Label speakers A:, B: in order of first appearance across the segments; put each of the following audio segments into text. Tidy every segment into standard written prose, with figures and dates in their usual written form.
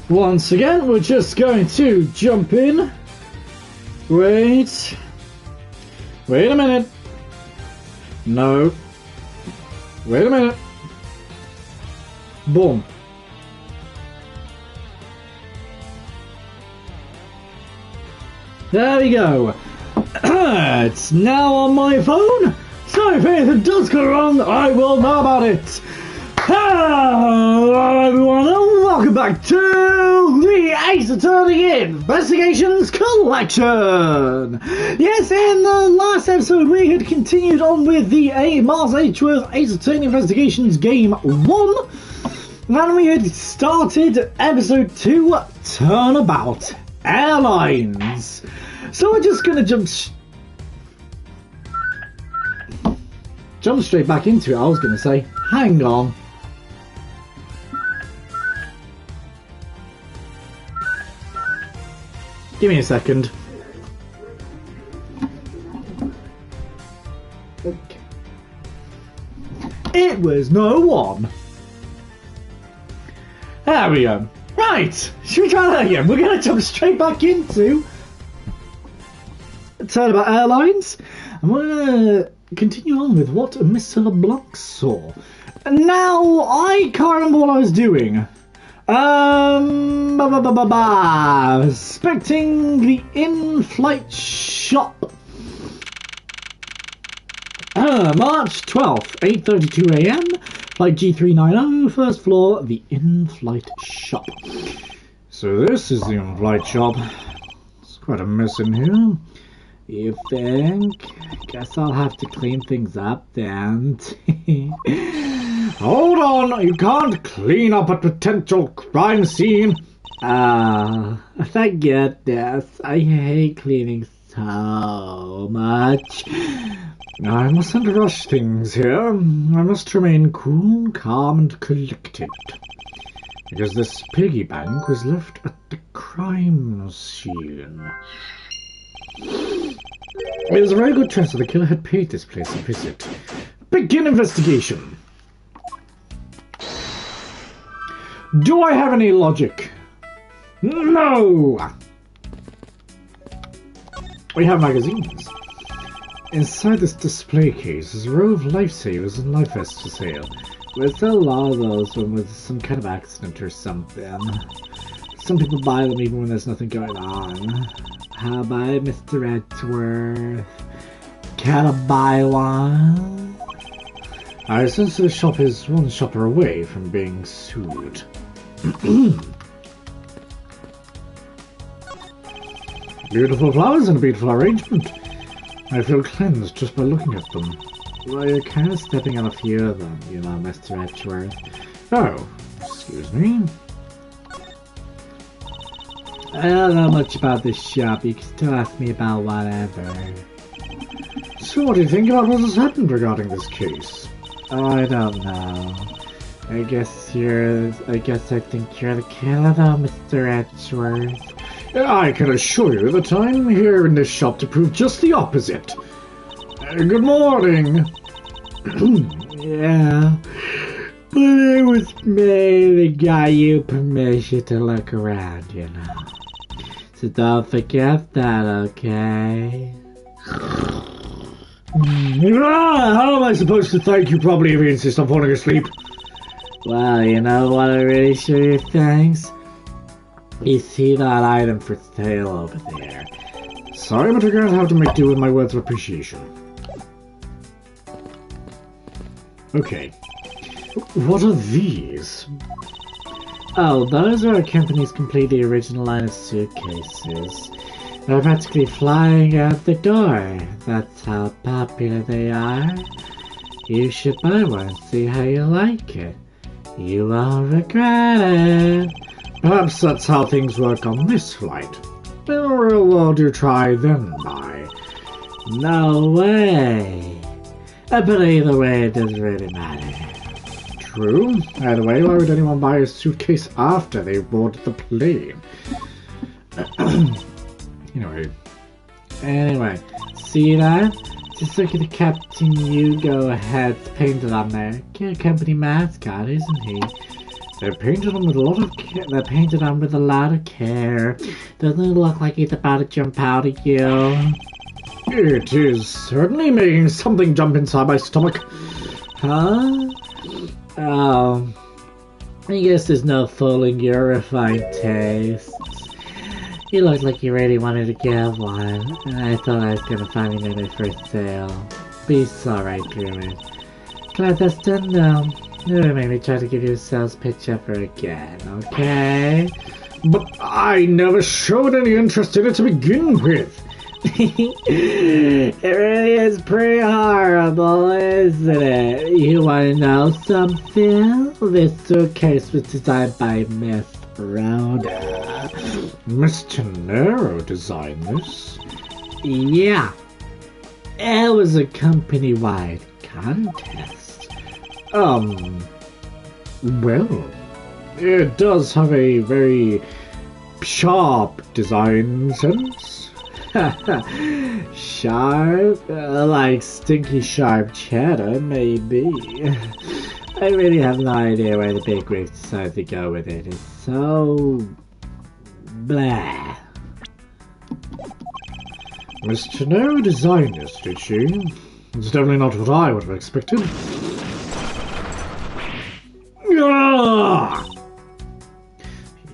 A: Once again, we're just going to jump in. Wait a minute. No. Wait a minute. Boom. There we go. It's now on my phone, so if anything does go wrong, I will know about it. Hello everyone and welcome back to the Ace Attorney Investigations Collection! Yes, in the last episode we had continued on with the Mars Edgeworth Ace Attorney Investigations Game 1, and we had started episode 2, Turnabout Airlines. So we're just gonna jump straight back into it. I was gonna say, hang on. Give me a second. Okay. It was no one. There we go. Right, should we try that again? We're going to jump straight back into Turnabout Airlines, and we're going to continue on with what Mr. LeBlanc saw. And now, I can't remember what I was doing. Inspecting the in-flight shop. March 12th, 8:32 AM, flight G390, first floor, the in-flight shop. So this is the in-flight shop. It's quite a mess in here. You think? Guess I'll have to clean things up then. Hold on, you can't clean up a potential crime scene. Thank goodness. I hate cleaning so much. I mustn't rush things here. I must remain cool, calm, and collected. Because this piggy bank was left at the crime scene. It was a very good chance that the killer had paid this place a visit. Begin investigation. Do I have any logic? No! We have magazines. Inside this display case is a row of lifesavers and life vests for sale. We sell a lot of those when there's some kind of accident or something. Some people buy them even when there's nothing going on. How about it, Mr. Edgeworth? Can I buy one? I sense the shop is one shopper away from being sued. Beautiful flowers and a beautiful arrangement. I feel cleansed just by looking at them. Well, you're kind of stepping on a few of them, you know, Mr. Edgeworth. Oh, excuse me. I don't know much about this shop. You can still ask me about whatever. So what do you think about what has happened regarding this case? Oh, I don't know. I guess I think you're the killer though, Mr. Edgeworth. I can assure you that I'm here in this shop to prove just the opposite. Good morning. Yeah. But it was me that got you permission to look around, you know. So don't forget that, okay? How am I supposed to thank you properly if you insist on falling asleep? Well, you know what I really show you thanks? You see that item for sale over there. Sorry, but we're going to have to make do with my words of appreciation. Okay. What are these? Oh, those are our company's completely original line of suitcases. They're practically flying out the door. That's how popular they are. You should buy one and see how you like it. You won't regret it. Perhaps that's how things work on this flight. In the real world, you try, then buy. No way. But either way, it doesn't really matter. True. Either way, why would anyone buy a suitcase after they boarded the plane? Anyway, see that? Just look at the Captain Hugo head painted on there. Your company mascot, isn't he? They're painted on with a lot of care. They're painted on with a lot of care. Doesn't it look like he's about to jump out at you? It is certainly making something jump inside my stomach. Huh? Oh. I guess there's no fooling your refined tastes. You look like you really wanted to get one, and I thought I was gonna finally make it for sale. Be sorry, Druid. Glad that's done now. Never made me try to give you a sales pitch ever again, okay? But I never showed any interest in it to begin with. It really is pretty horrible, isn't it? You wanna know something? This suitcase was designed by Miss Rhoda. Miss Tenero designed this? Yeah. It was a company-wide contest. Well, it does have a very sharp design sense. Sharp? Like stinky sharp cheddar, maybe. I really have no idea where the big wigs decided to go with it. It's so... blah. Miss Tenero designed this, did she? It's definitely not what I would have expected.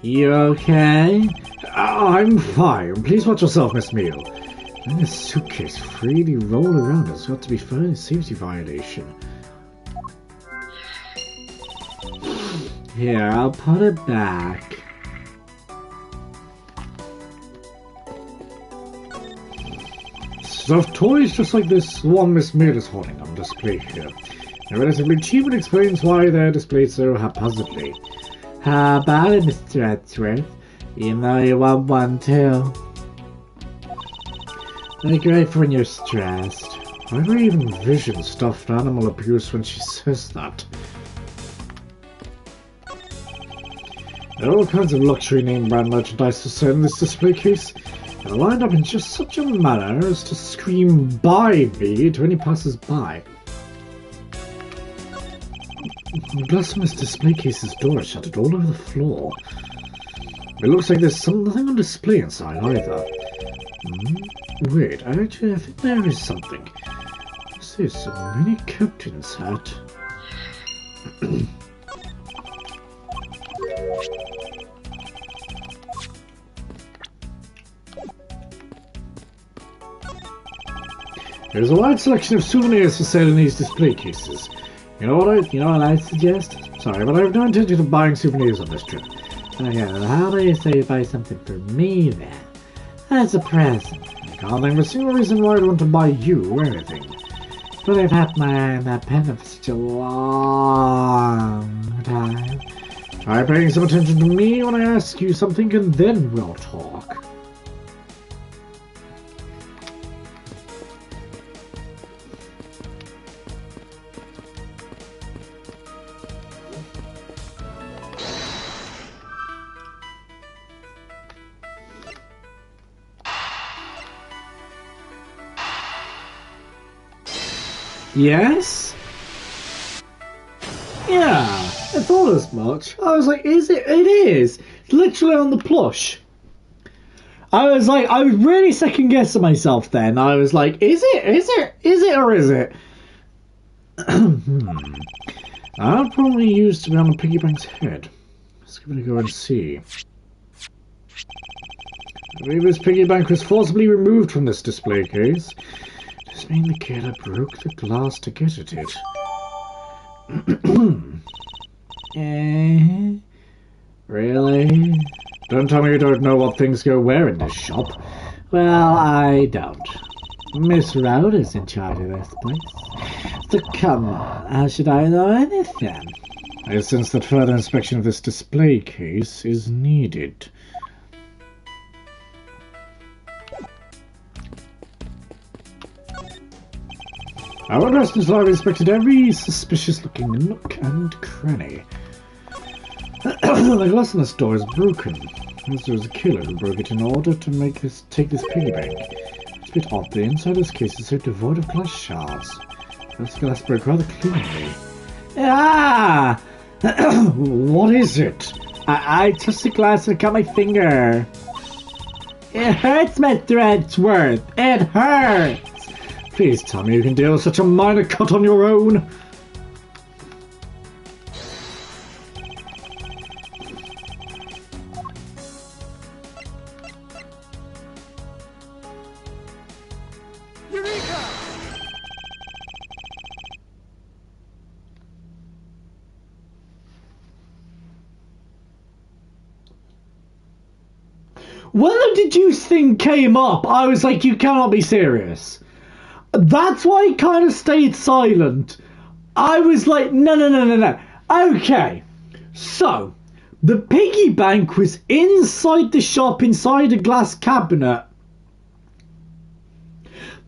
A: You okay? I'm fine. Please watch yourself, Miss Meal. Letting this suitcase freely roll around has got to be a safety violation. Here, I'll put it back. Stuffed toys just like this one Miss Meal is holding on display here. They're relatively cheap and explains why they're displayed so haphazardly. How about it, Mr. Edgeworth? You know you want one too. They're great for when you're stressed. Why do I even envision stuffed animal abuse when she says that? There are all kinds of luxury name brand merchandise to sell in this display case. They're lined up in just such a manner as to scream "Buy me" to any passers-by. The blasphemous display case's door is shuttered all over the floor. It looks like there's nothing on display inside either. Wait, actually I think there is something. This is a mini captain's hat. There's a wide selection of souvenirs for sale in these display cases. You know what I'd suggest? Sorry, but I have no intention of buying souvenirs on this trip. Okay, well, how do you say you buy something for me then? As a present. I can't think of a single reason why I'd want to buy you anything. But I've had my eye on that pen for such a long time. Try paying some attention to me when I ask you something and then we'll talk. Yes? Yeah, I thought as much. I was like, is it? It is. It's literally on the plush. I was really second guessing myself then. I was like, is it? Is it? Is it or is it? I'll probably use to be on the piggy bank's head. Let's give it a go and see. I believe this piggy bank was forcibly removed from this display case. Does mean the killer broke the glass to get at it? Really? Don't tell me you don't know what things go where in this shop. Well, I don't. Miss Rhoda's in charge of this place. So come on, how should I know anything? I sense that further inspection of this display case is needed. Our investors have inspected every suspicious-looking nook and cranny. The glass in this door is broken, as there was a killer who broke it in order to take this piggy bank. It's a bit odd. The inside of this case is so devoid of glass shards. This glass broke rather cleanly. Ah! What is it? I touched the glass and cut my finger. It hurts, Mr. Edgeworth. It hurts. Please tell me you can deal with such a minor cut on your own. When the deduced thing came up, I was like, you cannot be serious. That's why I kind of stayed silent. I was like, no. Okay, so the piggy bank was inside the shop, inside a glass cabinet.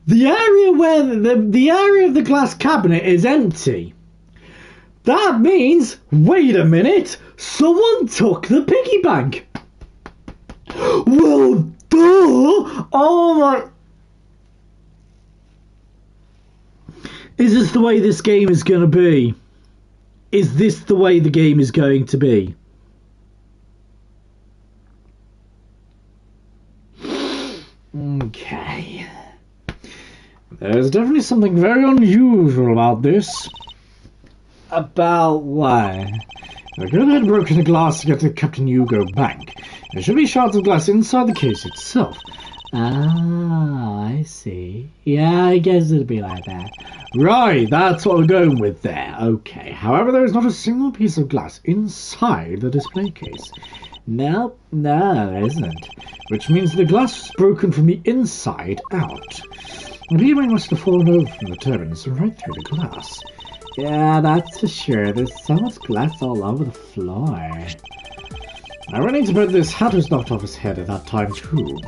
A: The area where the area of the glass cabinet is empty. That means, wait a minute, someone took the piggy bank. Well, duh! Oh my... Is this the way this game is going to be? Is this the way the game is going to be? Okay. There's definitely something very unusual about this. About what? The girl had broken the glass to get to Captain Hugo Bank. There should be shards of glass inside the case itself. Ah, I see. Yeah, I guess it'd be like that. Right, that's what we're going with there. Okay, however, there is not a single piece of glass inside the display case. No, there isn't. Which means the glass was broken from the inside out. The piggy bank must have fallen over from the turbines and right through the glass. Yeah, that's for sure. There's so much glass all over the floor. I running to bet this hat was knocked off his head at that time too.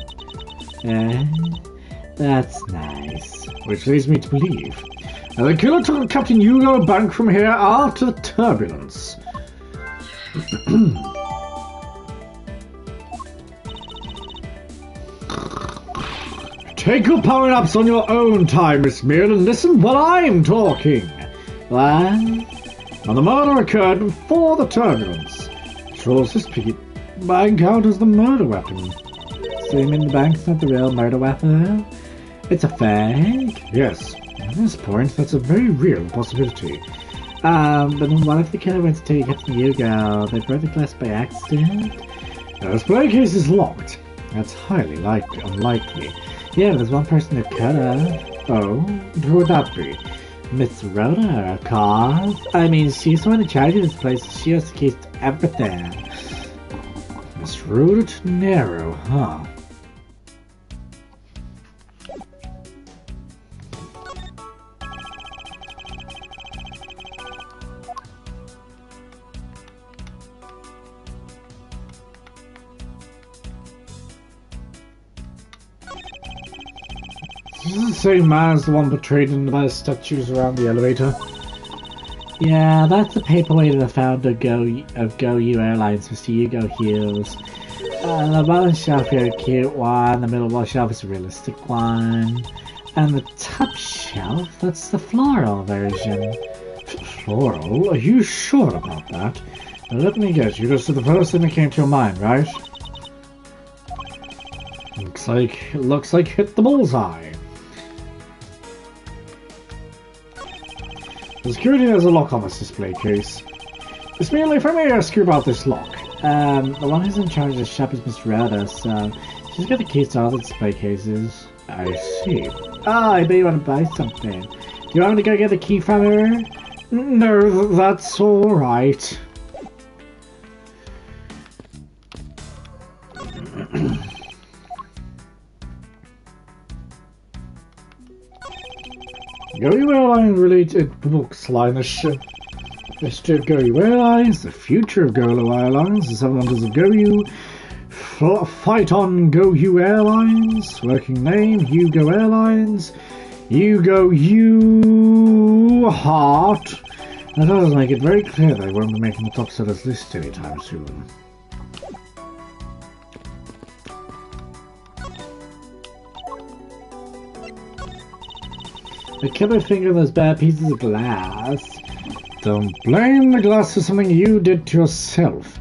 A: That's nice. Which leads me to believe the killer took Captain Hugo Bank from here after the turbulence. Take your power-ups on your own time, Miss Mearn, and listen while I'm talking. What? Now, the murder occurred before the turbulence. Trolls this piggy bank out as the murder weapon. So you mean the bank's not the real murder weapon? It's a fake? Yes. At this point, that's a very real possibility. But then what if the killer went to take Captain Hugo? They broke the glass by accident? The display case is locked. That's highly unlikely. Yeah, there's one person who could have. Oh, who would that be? Miss Rhoda, of course. I mean, she's the one in charge of this place. She has the keys to everything. Miss Rhoda Ternero, huh? This is the same man as the one portrayed in the statues around the elevator. Yeah, that's the paperweight of the founder of GoU Airlines, Mr. Hugo Hughes. The bottom shelf here is a cute one, the middle shelf is a realistic one, and the top shelf, that's the floral version. Floral? Are you sure about that? Now let me guess, you just said the first thing that came to your mind, right? Looks like hit the bullseye. The security has a lock on this display case. It's merely for me to ask you about this lock. The one who's in charge of the shop is Miss Rhoda, so she's got the keys to all the display cases. I see. Ah, I bet you want to buy something. Do you want me to go get the key from her? No, that's alright. GoU Airlines related books line the history of GoU Airlines, the future of GoU Airlines, the 7 wonders of GoU, fight on GoU Airlines, working name, Hugo Airlines, Hugo U Heart. That does make it very clear they won't be making the top sellers list anytime soon. The killer finger those bad pieces of glass. Don't blame the glass for something you did to yourself.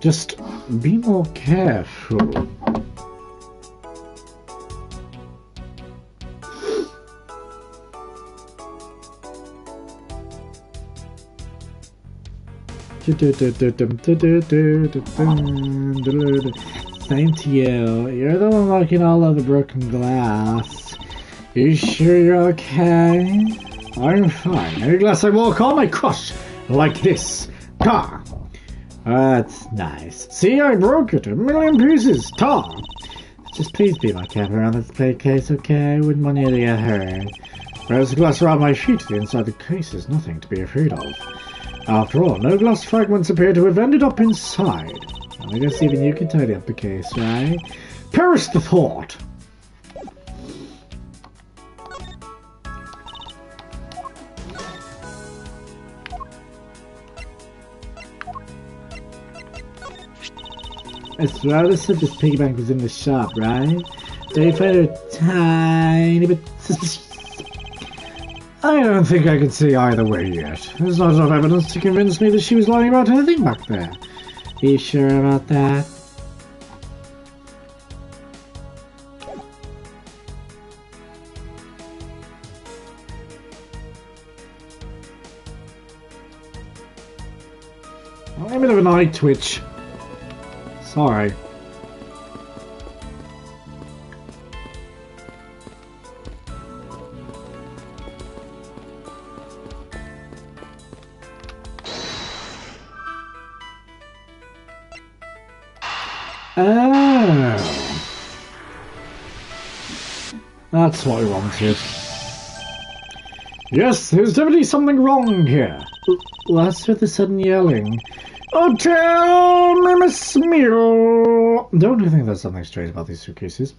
A: Just be more careful. Same to you. You're the one working all over broken glass. You sure you're okay? I'm fine. Any glass I walk on, I crush like this. Ta! That's nice. See, I broke it. 1,000,000 pieces. Ta! Just please be my careful around this plate case, okay? I wouldn't want you to get hurt. There's the glass around my feet. The inside the case is nothing to be afraid of. After all, no glass fragments appear to have ended up inside. I guess even you can tidy up the case, right? Perish the thought! It's rather said this piggy bank was in the shop, right? They find her tiny bit suspicious. I don't think I can see either way yet. There's not enough evidence to convince me that she was lying about anything back there. Are you sure about that? I'm a bit of an eye twitch. Sorry. Oh. That's what I wanted. Yes, there's definitely something wrong here. What's with the sudden yelling? Oh, tell me, Miss Meal! Don't you think there's something strange about these suitcases?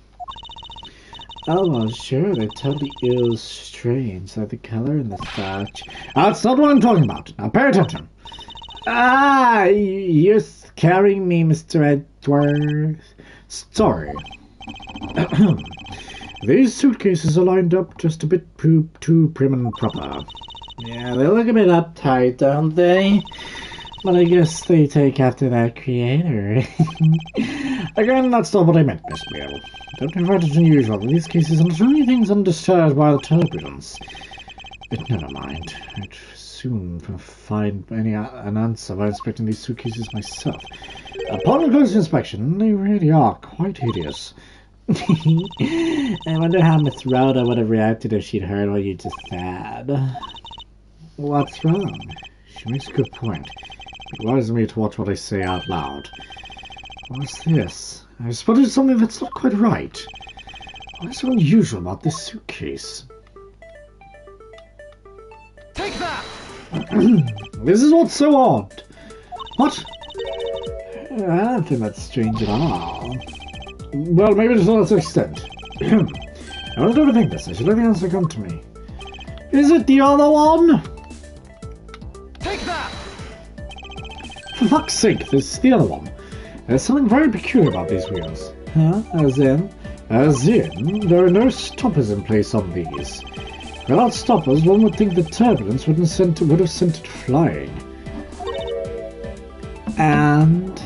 A: Oh, well, sure, they're totally strange, like the color and the such. That's not what I'm talking about. Now, pay attention. Ah, you're scaring me, Mr. Edgeworth. Sorry. These suitcases are lined up just a bit too prim and proper. Yeah, they look a bit uptight, don't they? But I guess they take after their creator. Again, that's not what I meant, Miss Meal. Don't you find it unusual that these cases are not only things undisturbed by the turbulence? But never mind. I'd soon find an answer by inspecting these suitcases myself. Upon a close inspection, they really are quite hideous. I wonder how Miss Rhoda would have reacted if she'd heard what you just said. What's wrong? She makes a good point. It advises me to watch what I say out loud. What's this? I spotted something that's not quite right. What's so unusual about this suitcase?
B: Take that!
A: This is what's so odd. What? I don't think that's strange at all. Well, maybe to some extent. I don't overthink this. I should let the answer come to me. Is it the other one?
B: Take that!
A: For fuck's sake, this is the other one. There's something very peculiar about these wheels. Huh? As in? As in, there are no stoppers in place on these. Without stoppers, one would think the turbulence would have sent it flying. And...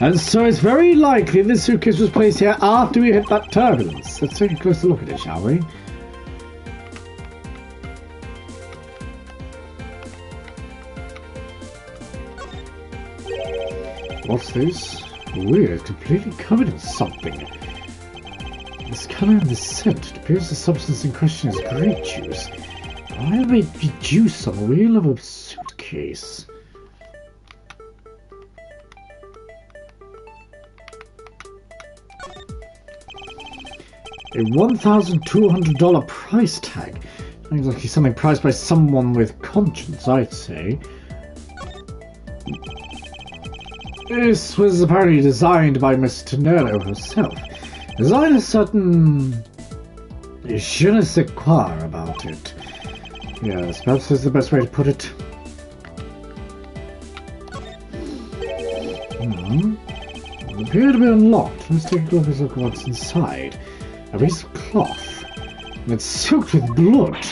A: and so it's very likely this suitcase was placed here after we hit that turbulence. Let's take a closer look at it, shall we? What's this? Weird, completely covered in something. This colour and this scent, it appears the substance in question is grape juice. Why would it be juice on the wheel of a suitcase? A $1,200 price tag. Sounds like something priced by someone with conscience, I'd say. This was apparently designed by Miss Tonello herself. Designed a certain je ne sais quoi about it. Yes, perhaps that's the best way to put it. appear to be unlocked. Let's take a closer look at what's inside. A piece of cloth. And it's soaked with blood.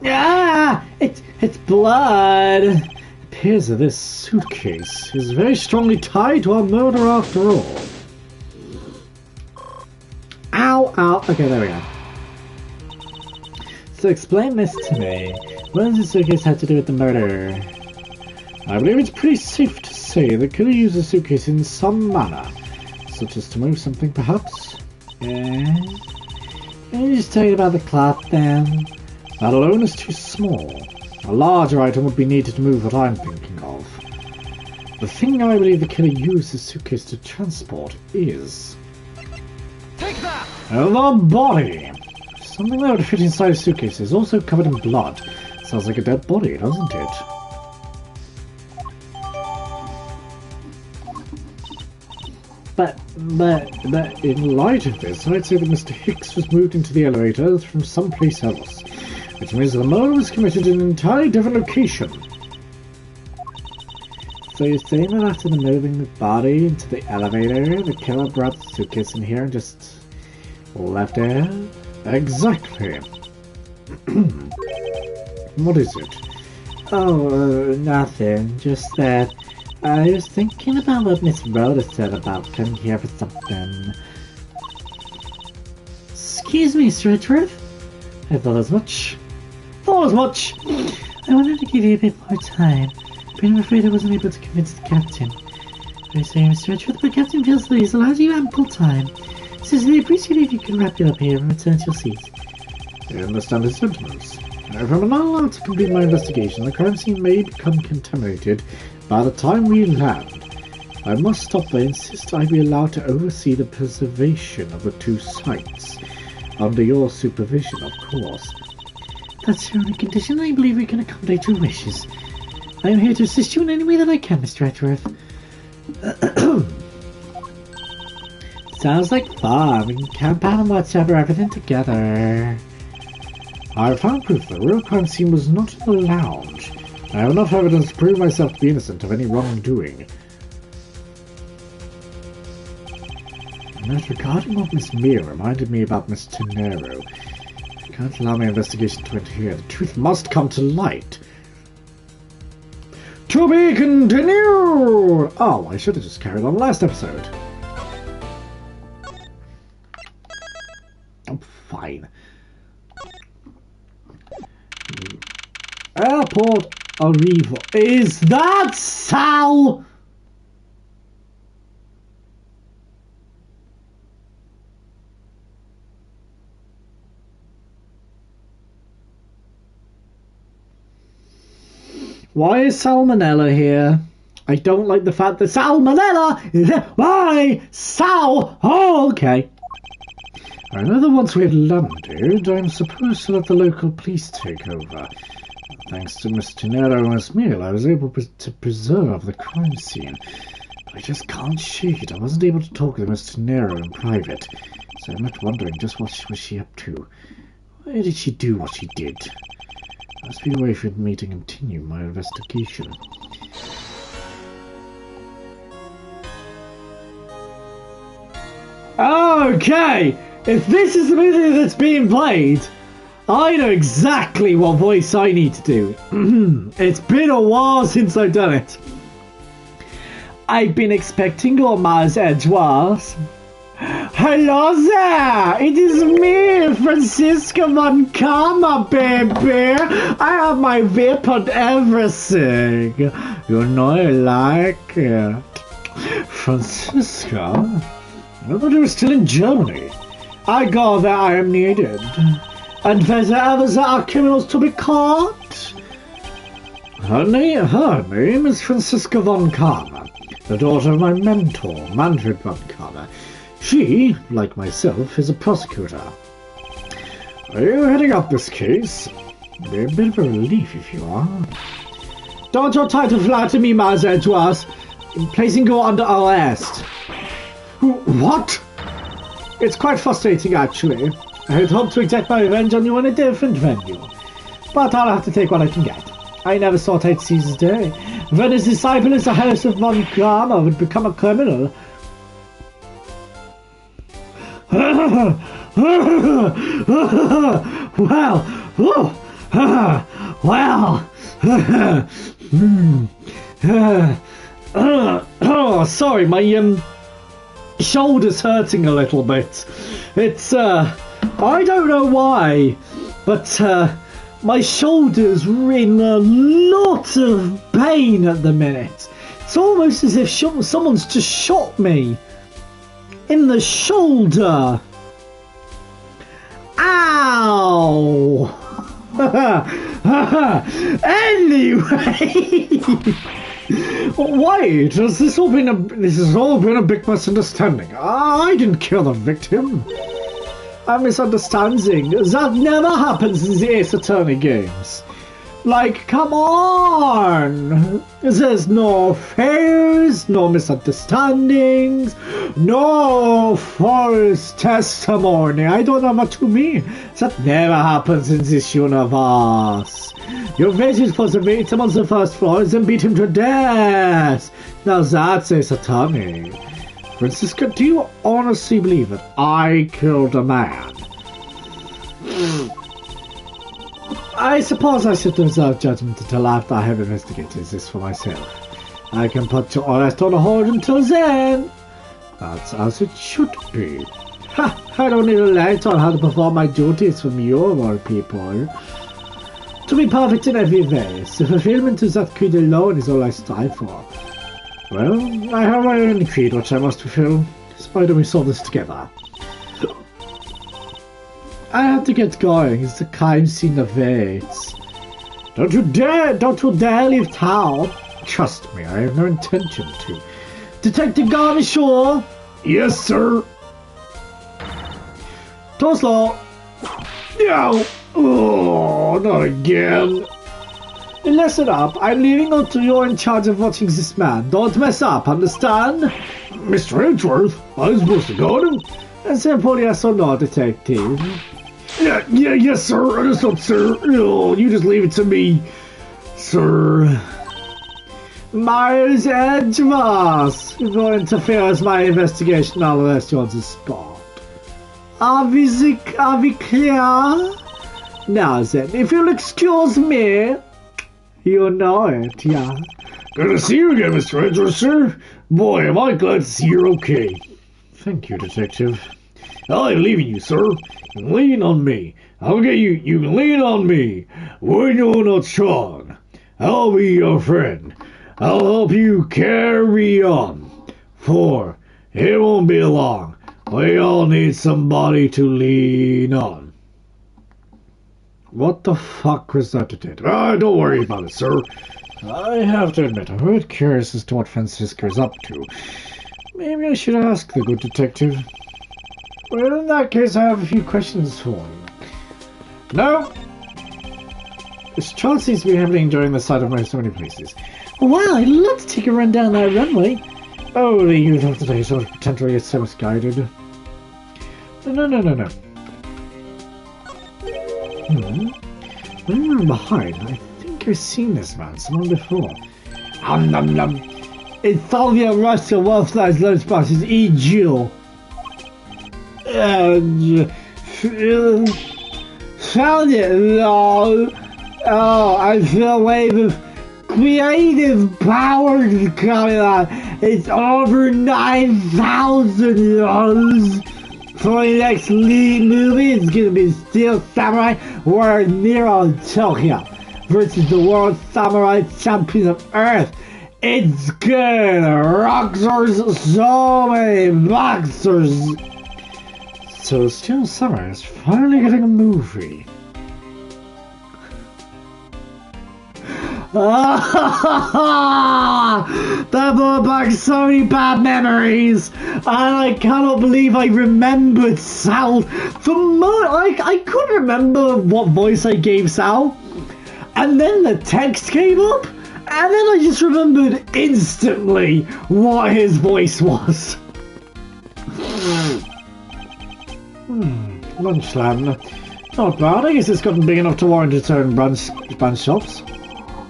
A: Ah! It's blood! It appears that this suitcase is very strongly tied to our murder after all. Ow, ow. Okay, there we go. So explain this to me. What does the suitcase have to do with the murder? I believe it's pretty safe to say the killer used the suitcase in some manner. Such as to move something, perhaps? Yeah. Let me just tell you about the cloth then. That alone is too small. A larger item would be needed to move what I'm thinking of. The thing I believe the killer used the suitcase to transport is...
B: Take that!
A: The body! Something that would fit inside a suitcase is also covered in blood. Sounds like a dead body, doesn't it? But in light of this, I'd say that Mr. Hicks was moved into the elevator from someplace else, which means the murder was committed in an entirely different location. So you're saying that after the moving the body into the elevator, the killer brought the suitcase in here and just left it? Exactly. What is it? Oh, nothing. Just that I was thinking about what Miss Rhoda said about coming here for something. Excuse me, Mr. Edgeworth. I thought as much. I wanted to give you a bit more time, but I'm afraid I wasn't able to convince the captain. I say, Mr. Edgeworth, but Captain Filsley has allowed you ample time. Says they appreciate it if you can wrap it up here and return to your seat. I understand his sentiments. If I'm not allowed to complete my investigation, the crime scene may become contaminated by the time we land. I must stop by and insist I be allowed to oversee the preservation of the two sites. Under your supervision, of course. That's your only condition. I believe we can accommodate your wishes. I am here to assist you in any way that I can, Mr. Edgeworth. Sounds like fun. We can camp out and watch over everything together. I found proof that the real crime scene was not in the lounge. I have enough evidence to prove myself to be innocent of any wrongdoing. And as regarding what Miss Mia reminded me about Miss Tenero, I can't allow my investigation to end here. The truth must come to light. To be continued! Oh, I should have just carried on last episode. Oh, fine. Airport arrival. Is that Sal? Why is Salmonella here? I don't like the fact that Salmonella is here. Why? Sal? Oh, okay. I know that once we had landed, I'm supposed to let the local police take over. Thanks to Miss Tenero and Miss Meal, I was able to preserve the crime scene. But I just can't shake it. I wasn't able to talk with Miss Tenero in private, so I'm left wondering just what was she up to. Why did she do what she did? I must be away from me to continue my investigation. Okay! If this is the movie that's being played, I know exactly what voice I need to do. It's been a while since I've done it. I've been expecting your Mars Edgeworth. Hello there! It is me, Francisco Von Karma, baby! I have my whip and everything. You know I like it. Francisco? I thought you were still in Germany. I go where I am needed. And wherever there are criminals to be caught. Her name is Francisca Von Karma, the daughter of my mentor, Manfred Von Karma. She, like myself, is a prosecutor. Are you heading up this case? Be a bit of a relief if you are. Don't your title flatter me, Mars Edgeworth. I'm placing you under arrest. What? It's quite frustrating, actually. I had hoped to exact my revenge on you in a different venue. But I'll have to take what I can get. I never thought I'd seize the day when his disciple in the house of Von Karma would become a criminal. Sorry, my shoulder's hurting a little bit. It's I don't know why, but my shoulder's in a lot of pain at the minute. It's almost as if someone's just shot me in the shoulder. Ow! Anyway, wait, this has all been a big misunderstanding. I didn't kill the victim. A misunderstanding. That never happens in the Ace Attorney games. Like, come on! There's no affairs, no misunderstandings, no false testimony. I don't know what to mean. That never happens in this universe. You waited for the victim on the first floor and then beat him to death. Now that's Ace Attorney. Francisca, do you honestly believe that I killed a man? I suppose I should reserve judgment until after I have investigated this for myself. I can put your arrest on hold until then. That's as it should be. Ha! I don't need a lecture on how to perform my duties from you of all people. To be perfect in every way, the fulfillment of that creed alone is all I strive for. Well, I have my own creed which I must fulfill. So why don't we solve this together? I have to get going. It's the crime scene awaits. Don't you dare leave town. Trust me, I have no intention to. Detective Garnishaw? Yes, sir. Toslo. No. Oh, not again. Listen up. I'm leaving until you're in charge of watching this man. Don't mess up, understand? Mr. Edgeworth, I'm supposed to guard him. And simple yes or no, detective. Yes, sir. Understood, sir. Oh, you just leave it to me, sir. Miles Edgeworth. If you interfere with my investigation, I'll arrest you on the spot. Are we clear? Now then, if you'll excuse me, you know it, yeah. Good to see you again, Mr. Edgeworth, sir. Boy, am I glad to see you're okay. Thank you, detective. I'm leaving you, sir. You can lean on me. I'll get you. You can lean on me. When you're not strong, I'll be your friend. I'll help you carry on. For it won't be long. We all need somebody to lean on. What the fuck was that, detective? Don't worry about it, sir. I have to admit, I'm a bit curious as to what Francisca is up to. Maybe I should ask the good detective. Well, in that case, I have a few questions for you. No? This trial seems to be happening during the sight of so many places. Wow, I'd love to take a run down that runway. Oh, the youth of today sort of potentially is so misguided. No. When you were behind, I think I've seen this man, someone before. It's Sylvia Russell, Wolfslide's lunchboxes, E.Jill. Found it, lol. Oh, I feel a wave of creative power coming on. It's over 9,000 dollars. For the next lead movie, it's gonna be Steel Samurai War Nero Tokyo versus the World Samurai Champion of Earth. It's good. Rockstars, so many boxers. So Steel Samurai is finally getting a movie. That brought back so many bad memories, and I cannot believe I remembered Sal. I couldn't remember what voice I gave Sal, and then the text came up, and then I just remembered instantly what his voice was. Lunchland. Not bad. I guess it's gotten big enough to warrant its own brunch shops.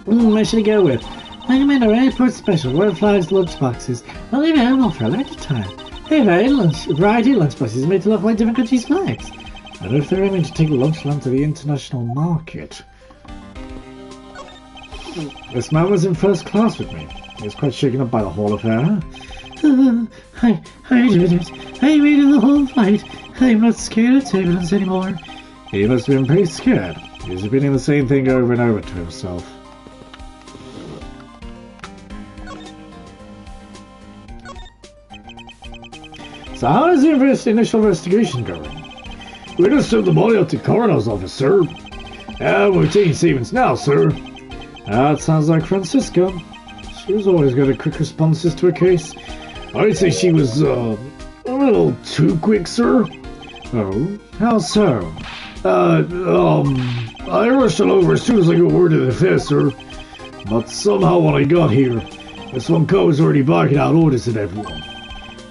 A: Where should I go with? Recommend our airport special, World Flyers lunch boxes. I'll leave it out for a later time. Hey, variety lunch boxes made to look like different countries' flags. I wonder if they're aiming to take Lunchland to the international market. This man was in first class with me. He was quite shaken up by the whole affair. I did it. I made it the whole flight. I'm not scared of turbulence anymore. He must have been pretty scared. He was repeating the same thing over and over to himself. So how is the initial investigation going?
C: We just sent the body up to coroner's office, sir. We're taking statements now, sir.
A: That sounds like Francisca. She was always good at quick responses to a case.
C: I'd say she was, a little too quick, sir.
A: Oh? How so?
C: I rushed it over as soon as I got word of the theft, sir. But somehow when I got here, this one car was already barking out orders at everyone.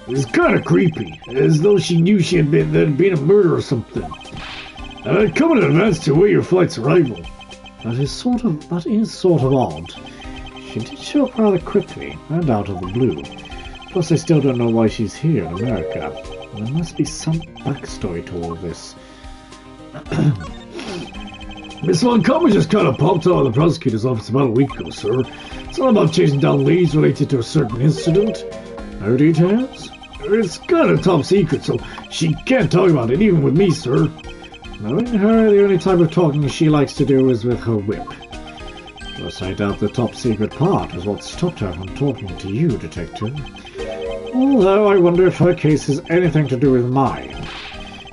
C: It was kind of creepy, as though she knew there'd been a murder or something. And I'd come in advance to await your flight's arrival.
A: That is sort of odd. She did show up rather quickly, and out of the blue. Plus I still don't know why she's here in America. There must be some backstory to all this.
C: Miss Montgomery just kind of popped out of the prosecutor's office about a week ago, sir. It's all about chasing down leads related to a certain incident.
A: No details?
C: It's kind of top secret, so she can't talk about it, even with me, sir.
A: Knowing her, the only type of talking she likes to do is with her whip. Plus, I doubt the top secret part was what stopped her from talking to you, Detective. Although I wonder if her case has anything to do with mine.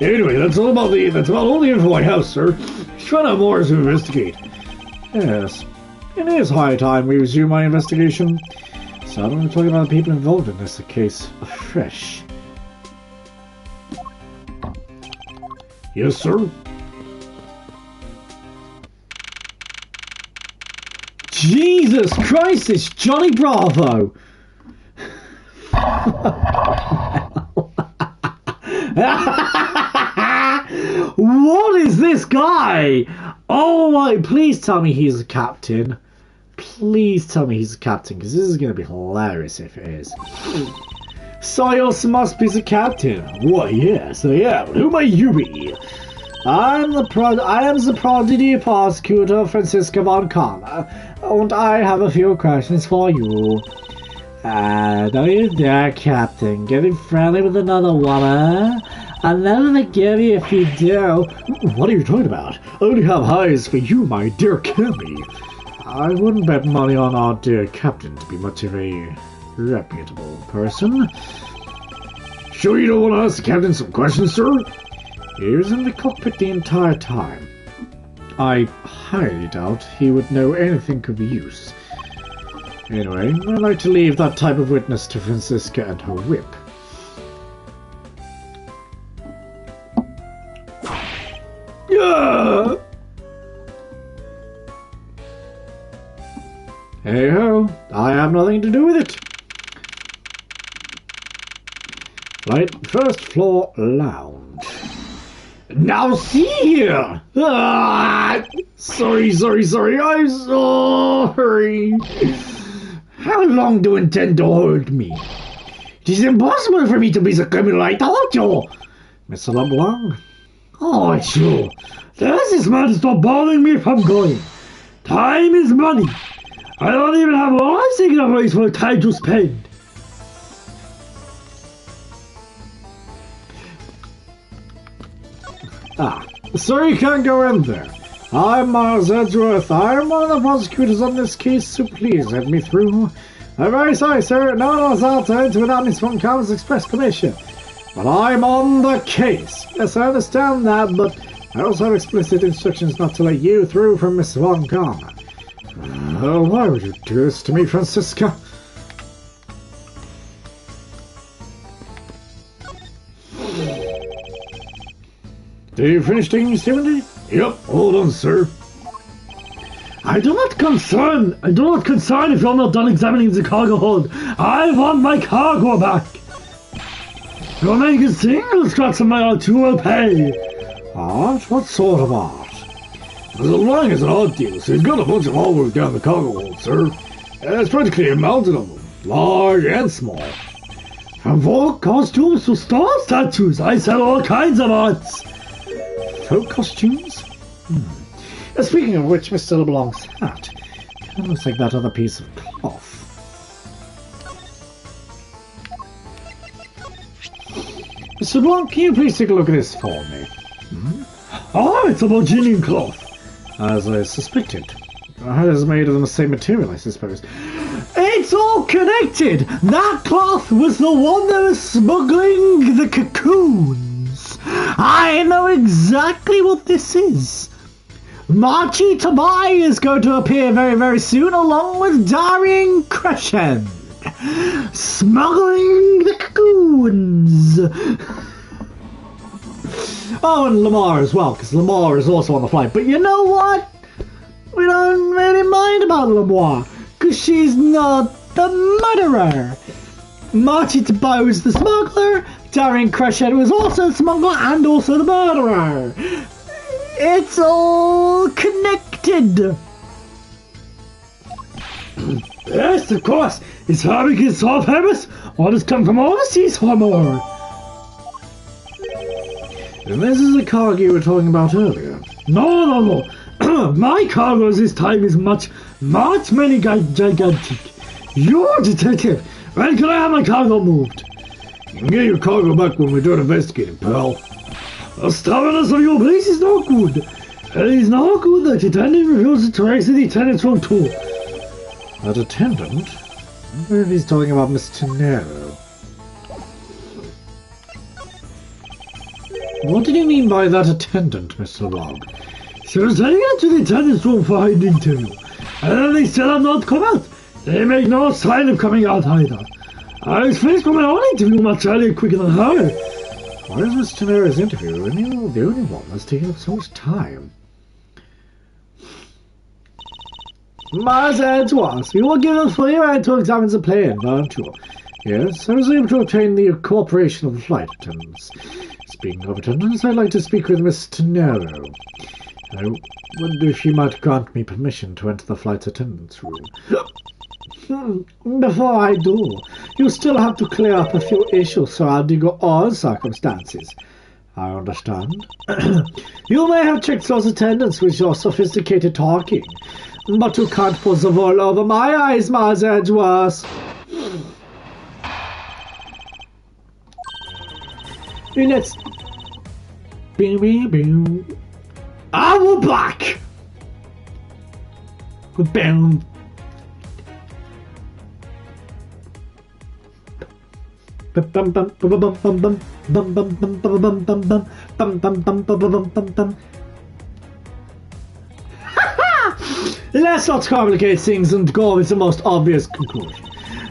C: Anyway, that's about all the info I have, sir. Try out more to investigate.
A: Yes. It is high time we resume my investigation. So I don't want to talk about the people involved in this case afresh.
C: Yes, sir.
A: Jesus Christ, it's Johnny Bravo! What is this guy? Oh my, please tell me he's a captain. Please tell me he's a captain, because this is going to be hilarious if it is. Soyos must be the captain.
C: Why, yes, I am. Who may you be?
A: I am the prodigy prosecutor Francisca Von Karma, and I have a few questions for you. Don't you dare, Captain, getting friendly with another woman. I'll never forgive you if you do.
C: What are you talking about? I only have eyes for you, my dear Cammy.
A: I wouldn't bet money on our dear Captain to be much of a reputable person.
C: Sure you don't want to ask the Captain some questions, sir?
A: He was in the cockpit the entire time. I highly doubt he would know anything of use. Anyway, I'd like to leave that type of witness to Francisca and her whip.
C: Yeah.
A: Hey ho, I have nothing to do with it. Right, first floor lounge.
C: Now see here! Sorry, I'm sorry. How long do you intend to hold me? It is impossible for me to be the criminal I told you.
A: Mr. LeBlanc?
C: Oh, sure. This man stop bothering me if I'm going. Time is money. I don't even have one single place for time to spend.
A: Sir, you can't go in there. I'm Miles Edgeworth. I'm one of the prosecutors on this case, so please let me through. I'm very sorry, sir. No one was allowed to enter without Miss Von Karma's express permission. But I'm on the case. Yes, I understand that, but I also have explicit instructions not to let you through from Miss Von Karma. Why would you do this to me, Francisca?
C: Did you finish taking your statement? Yep, hold on, sir. I do not concern if you're not done examining the cargo hold. I want my cargo back. You'll make a single scratch on my art, you will pay.
A: Art? What sort of art?
C: The line is an art deal, so he's got a bunch of artwork down the cargo hold, sir. There's practically a mountain of them, large and small. From folk costumes to star statues, I sell all kinds of arts. Folk costumes?
A: Speaking of which, Mr. LeBlanc's hat kind of looks like that other piece of cloth. Mr. LeBlanc, can you please take a look at this for me?
C: Ah, it's a Virginian cloth.
A: As I suspected. It is made of the same material, I suppose.
C: It's all connected! That cloth was the one that was smuggling the cocoons. I know exactly what this is. Marchi Tabai is going to appear very, very soon, along with Daring Crescent. Smuggling the cocoons. Oh, and Lamar as well, because Lamar is also on the flight. But you know what? We don't really mind about Lamar, because she's not the murderer. Marchi Tabai was the smuggler, Daring Crescent was also the smuggler and also the murderer. It's all connected. Yes, of course. Is Harvey solve Harris? Orders come from overseas for more.
A: And this is the cargo you were talking about earlier.
C: No. My cargo this time is much gigantic. You're a detective. When can I have my cargo moved? You can get your cargo back when we're done investigating, pal. The stubbornness of your place is not good. It is not good that your attendant refuses to exit the attendant's room too.
A: That attendant? I wonder if he's talking about Mr. Nero. What did you mean by that attendant, Mr. Log?
C: She was taken into the attendant's room for hiding interview, and then they still have not come out. They make no sign of coming out either. I was finished with my own interview much earlier, quicker than her.
A: Why is Mr. Nero's interview the only one that's taking up so much time?
C: Mars Edgeworth, you were given free right to examine the plane, weren't you?
A: Yes, I was able to obtain the cooperation of the flight attendants. Speaking of attendants, I'd like to speak with Mr. Nero. I wonder if you might grant me permission to enter the flight attendant's room.
C: Before I do, you still have to clear up a few issues surrounding your own circumstances.
A: I understand.
C: You may have tricked those attendants with your sophisticated talking, but you can't pull the wool over my eyes, Mars Edgeworth. Let's... I will back! Boom. Let's not complicate things and go with the most obvious conclusion.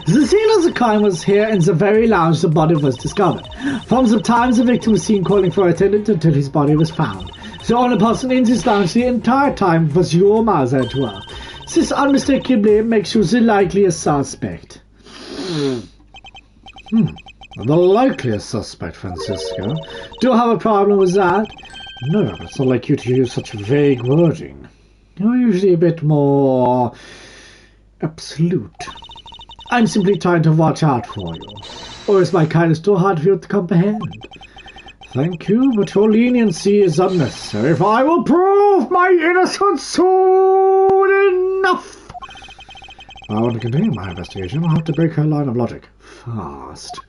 C: The scene of the crime was here in the very lounge the body was discovered. From the time the victim was seen calling for attendant until his body was found. The only person in this lounge the entire time was your mother as well. This unmistakably makes you the likeliest suspect.
A: The likeliest suspect, Francisco.
C: Do you have a problem with that?
A: No, it's not like you to use such vague wording. You're usually a bit more... absolute.
C: I'm simply trying to watch out for you. Or is my kindness too hard for you to comprehend?
A: Thank you, but your leniency is unnecessary, for I will
C: prove my innocence soon enough.
A: If I want to continue my investigation, I'll have to break her line of logic. Fast.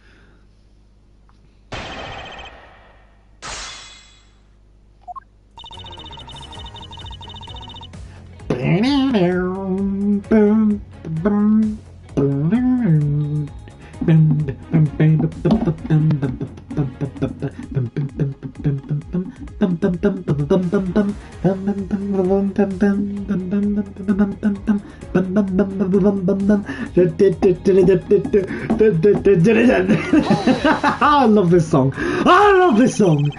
C: I love this song. I love this song.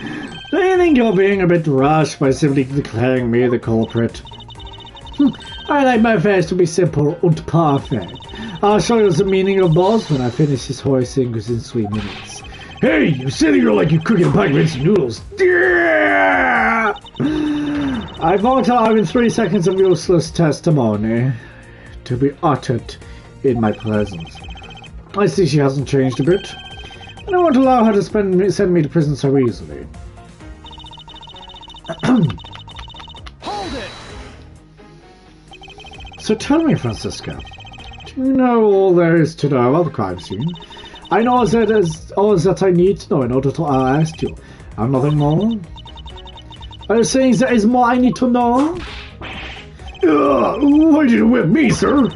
A: Do you think you're being a bit rash by simply declaring me the culprit?
C: I like my face to be simple and perfect. I'll show you the meaning of both when I finish this whole thing within 3 minutes.
A: Hey, you're sitting here like you're cooking a pack of instant noodles.
C: Yeah! I won't allow in 3 seconds of useless testimony to be uttered in my presence.
A: I see she hasn't changed a bit.
C: I don't want to allow her to send me to prison so easily.
B: Hold it!
C: So tell me, Francisca, do you know all there is to know about the crime scene? I know all that I need to know in order to arrest you, and nothing more. Are you saying there is more I need to know? Why did you whip me, sir?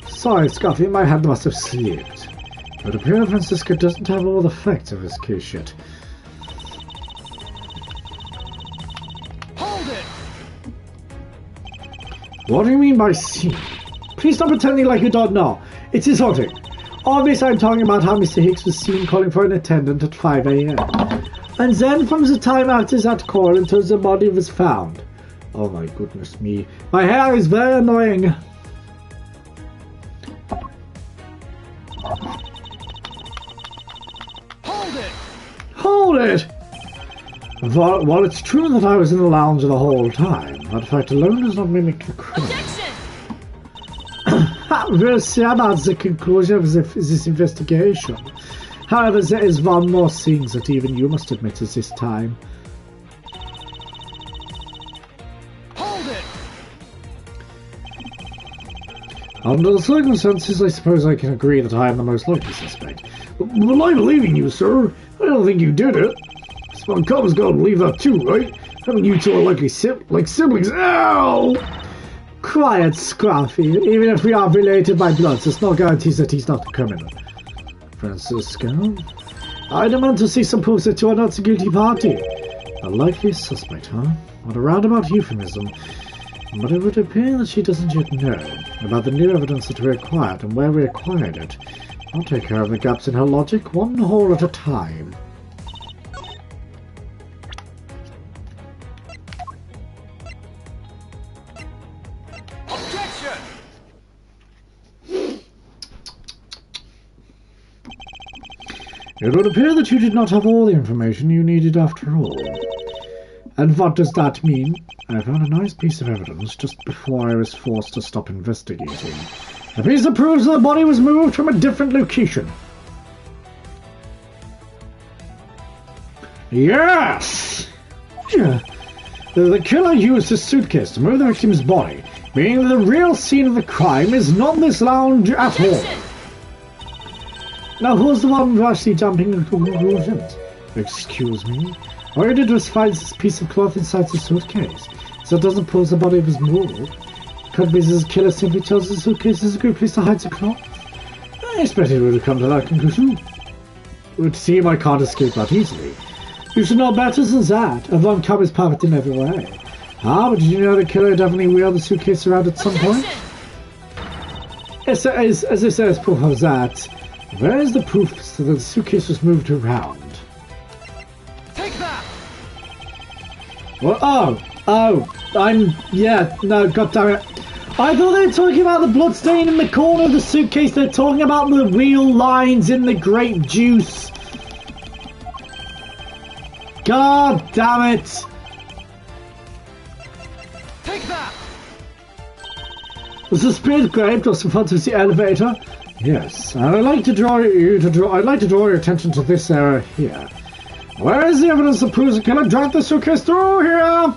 C: Sorry, Scuffy, my hand must have slipped. But apparently Francisca doesn't have all the facts of this case yet.
B: Hold it!
C: What do you mean by scene? Please stop pretending like you don't know. It is haunting. Obviously, I'm talking about how Mr. Hicks was seen calling for an attendant at 5 a.m. And then from the time after that call until the body was found. Oh my goodness me. My hair is very annoying.
B: Hold it!
C: Hold it! While it's true that I was in the lounge the whole time, that fact alone does not make me criminal. We'll see about the conclusion of this investigation. However, there is one more thing that even you must admit at this time.
B: Hold it!
C: Under the circumstances, I suppose I can agree that I am the most likely suspect. Well, I believe in you, sir. I don't think you did it. Spunk-Cobb's got to believe that too, right? I mean, you two are likely siblings. Ow!
A: Quiet, Scruffy. Even if we are related by blood, there's no guarantees that he's not a criminal. Francisco? I demand to see some proof that you are not the guilty party. A likely suspect, huh? What a roundabout euphemism. But it would appear that she doesn't yet know about the new evidence that we acquired and where we acquired it. I'll take care of the gaps in her logic, one hole at a time.
B: Objection!
C: It would appear that you did not have all the information you needed after all.
A: And what does that mean?
C: I found a nice piece of evidence just before I was forced to stop investigating. A piece that proves the body was moved from a different location. Yes! Yeah. The killer used his suitcase to move the victim's body, meaning that the real scene of the crime is not this lounge at all.
A: Now who's the one rashly jumping to conclusions?
C: Excuse me?
A: All you did was find this piece of cloth inside the suitcase. So it doesn't prove the body was moved. Could be this killer simply chose the suitcase as a good place to hide the cloth.
C: I expect it would have come to that conclusion. It would seem I can't escape that easily.
A: You should know better than that. A Von Cobb is perfect in every way.
C: Ah, but did you know the killer definitely wheeled the suitcase around at some point?
A: Yes, as if there is proof of that.
C: Where is the proof that the suitcase was moved around?
B: Take that!
A: Well, no, goddammit. I thought they were talking about the bloodstain in the corner of the suitcase. They're talking about the real lines in the grape juice. God damn it!
B: Take that!
A: Was the spirit grape just in front of the elevator?
C: Yes, and I'd like to draw your attention to this area here. Where is the evidence that proves the killer dragged the suitcase through here?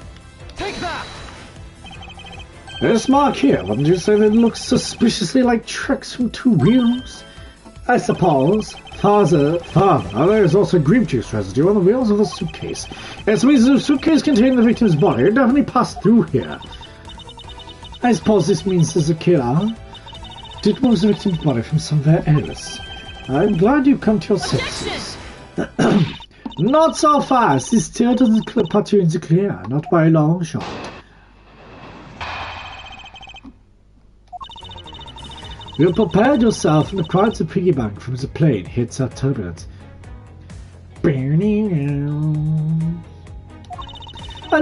B: Take that!
C: This mark here, wouldn't you say that it looks suspiciously like tracks from two wheels?
A: I suppose.
C: Father, there's also grape juice residue on the wheels of the suitcase. It means the suitcase containing the victim's body it definitely passed through here.
A: I suppose this means there's a killer did move the victim's body from somewhere else.
C: I'm glad you've come to your senses.
A: Not so fast. This still doesn't put you in the clear. Not by a long shot. You prepared yourself and acquired the piggy bank from the plane hits that turbulence. And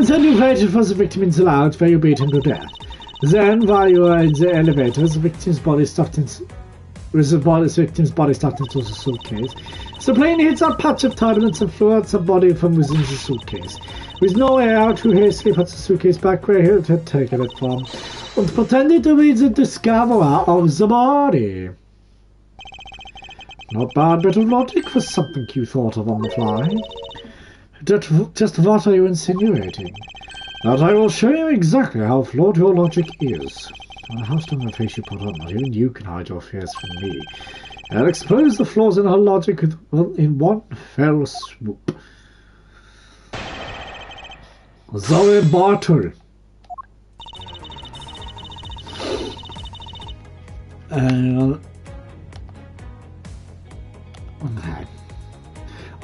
A: then you waited for the victim in the lounge where you beat him to death. Then, while you were in the elevator, the victim's body stuffed into the suitcase. The plane hits a patch of turbulence and flew out the body from within the suitcase. With no way out, you hastily put the suitcase back where he had taken it from, and pretended to be the discoverer of the body.
C: Not bad bit of logic for something you thought of on the fly. Just what are you insinuating? That I will show you exactly how flawed your logic is. How strong a face you put on, not even you can hide your fears from me. I'll expose the flaws in her logic in one fell swoop. Zoe Bartle. Okay.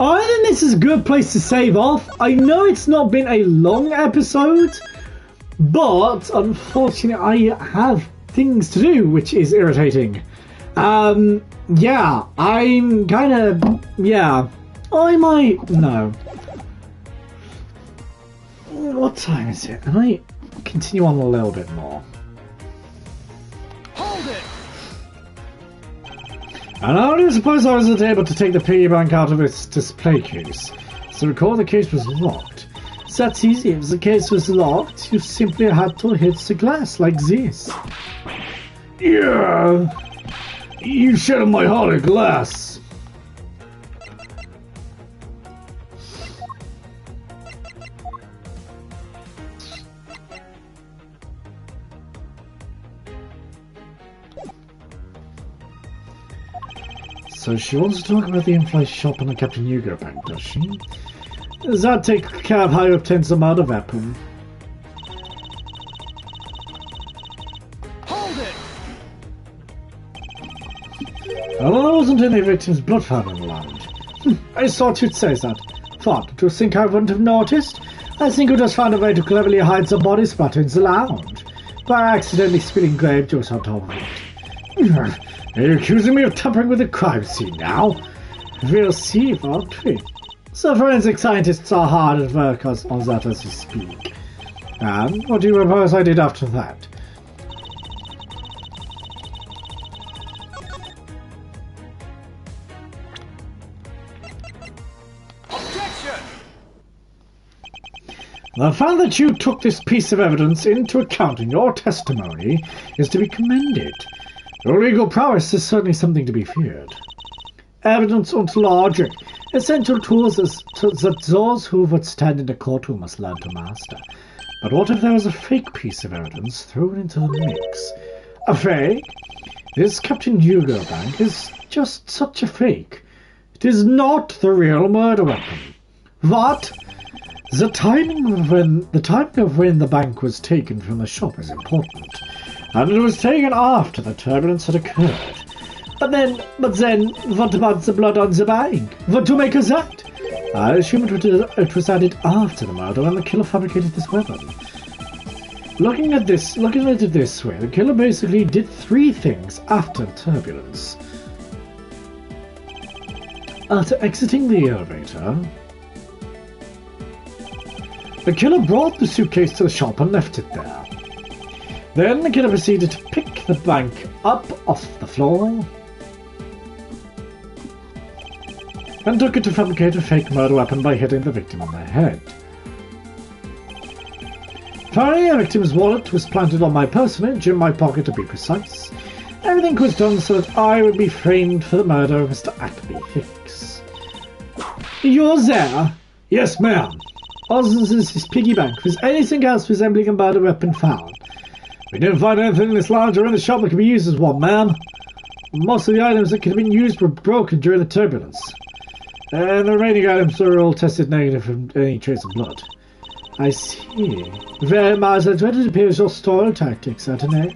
C: I think this is a good place to save off. I know it's not been a long episode, but unfortunately I have things to do, which is irritating. Yeah, I'm kind of, yeah, I might, no. What time is it? I might continue on a little bit more.
B: Hold it!
C: And how do you suppose I wasn't able to take the piggy bank out of its display case? So recall the case was locked. So that's easy. If the case was locked, you simply had to hit the glass like this. Yeah, you shattered my heart of glass. So she wants to talk about the in-flight shop and the Captain Yugo bank, does she? Does that take care of how you obtain the murder weapon?
B: Hold it!
C: Well, there wasn't any victim's blood found in the lounge. I thought you'd say that. What, do you think I wouldn't have noticed? I think you just found a way to cleverly hide the body splatter in the lounge by accidentally spilling grape juice on top of it. Are you accusing me of tampering with the crime scene now? We'll see, won't we? So forensic scientists are hard at work on that as we speak. And what do you propose I did after that?
B: Objection!
C: The fact that you took this piece of evidence into account in your testimony is to be commended. Your legal prowess is certainly something to be feared. Evidence and logic, essential tools that those who would stand in a courtroom must learn to master. But what if there was a fake piece of evidence thrown into the mix? A fake? This Captain Yugo bank is just such a fake. It is not the real murder weapon. What? The timing of when the bank was taken from the shop is important, and it was taken after the turbulence had occurred. But then, what about the blood on the bank? What to make of that? I assume it was added after the murder when the killer fabricated this weapon. Looking at it this way, the killer basically did three things after the turbulence. After exiting the elevator, the killer brought the suitcase to the shop and left it there. Then the killer proceeded to pick the bank up off the floor and took it to fabricate a fake murder weapon by hitting the victim on the head. Finally, the victim's wallet was planted on my personage, in my pocket to be precise. Everything was done so that I would be framed for the murder of Mr. Ackley Hicks. You're there? Yes, ma'am. Other than this piggy bank, was anything else resembling a murder weapon found? We didn't find anything in this lounge or in the shop that could be used as one, ma'am. Most of the items that could have been used were broken during the turbulence. And the remaining items were all tested negative from any trace of blood. I see. Very much as it appears your style tactics at an end.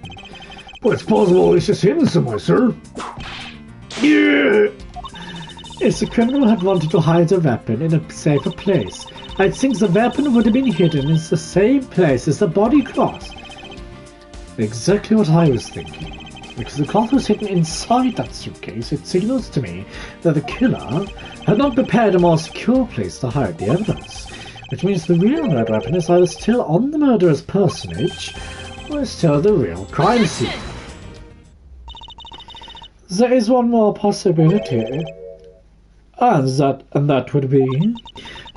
C: But it's possible it's just hidden somewhere, sir. Yeah. If the criminal had wanted to hide the weapon in a safer place, I think the weapon would have been hidden in the same place as the body cloth. Exactly what I was thinking. Because the cloth was hidden inside that suitcase, it signals to me that the killer had not prepared a more secure place to hide the evidence, which means the real murder weapon is either still on the murderer's personage or is still the real crime scene. There is one more possibility, and that would be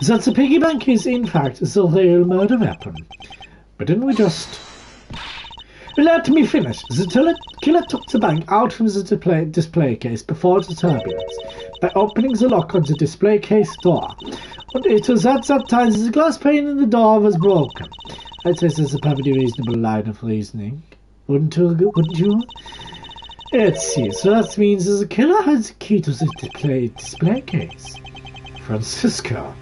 C: that the piggy bank is in fact the real murder weapon. But didn't we just
A: Let me finish. The killer took the bank out from the display case before the turbulence by opening the lock on the display case door. And it was at that time that the glass pane in the door was broken. I'd say this is a perfectly reasonable line of reasoning. Wouldn't you? Let's see. So that means that the killer has the key to the display case. Francisco.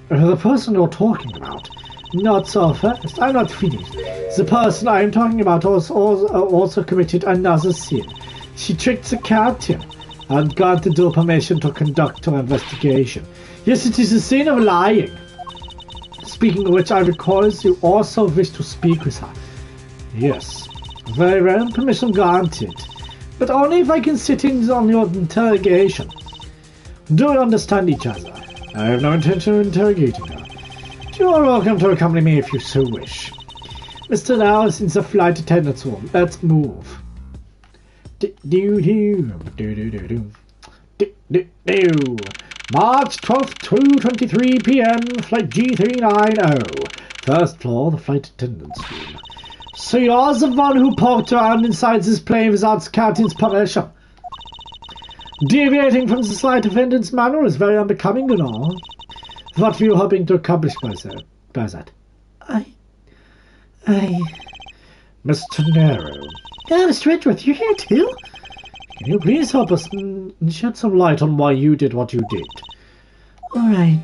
A: The person you're talking about. Not so fast. I'm not finished. The person I am talking about also committed another sin. She tricked the captain and granted her permission to conduct her investigation. Yes, it is a sin of lying. Speaking of which, I recall you also wish to speak with her. Yes. Very well, permission granted. But only if I can sit in on your interrogation. Do we understand each other? I have no intention of interrogating her. You are welcome to accompany me if you so wish. Mr. Lau is in the flight attendant's room. Let's move. March 12th, 2:23 p.m. Flight G390. First floor, the flight attendant's room. So you're the one who poked around inside this plane without the captain's permission. Deviating from the flight attendant's manual is very unbecoming and all. What were you hoping to accomplish by that? I... Mr. Nero. Yeah, Mr. Edgeworth, you here too? Can you please help us and shed some light on why you did what you did? Alright.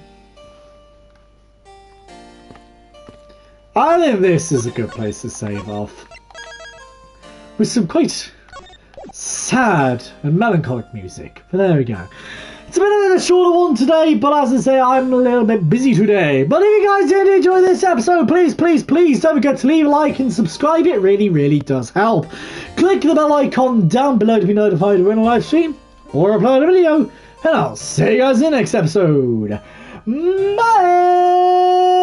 A: I think this is a good place to save off. With some quite sad and melancholic music. But there we go. It's a bit of a shorter one today, but as I say, I'm a little bit busy today. But if you guys did enjoy this episode, please don't forget to leave a like and subscribe. It really does help. Click the bell icon down below to be notified when a live stream or upload a video. And I'll see you guys in the next episode. Bye!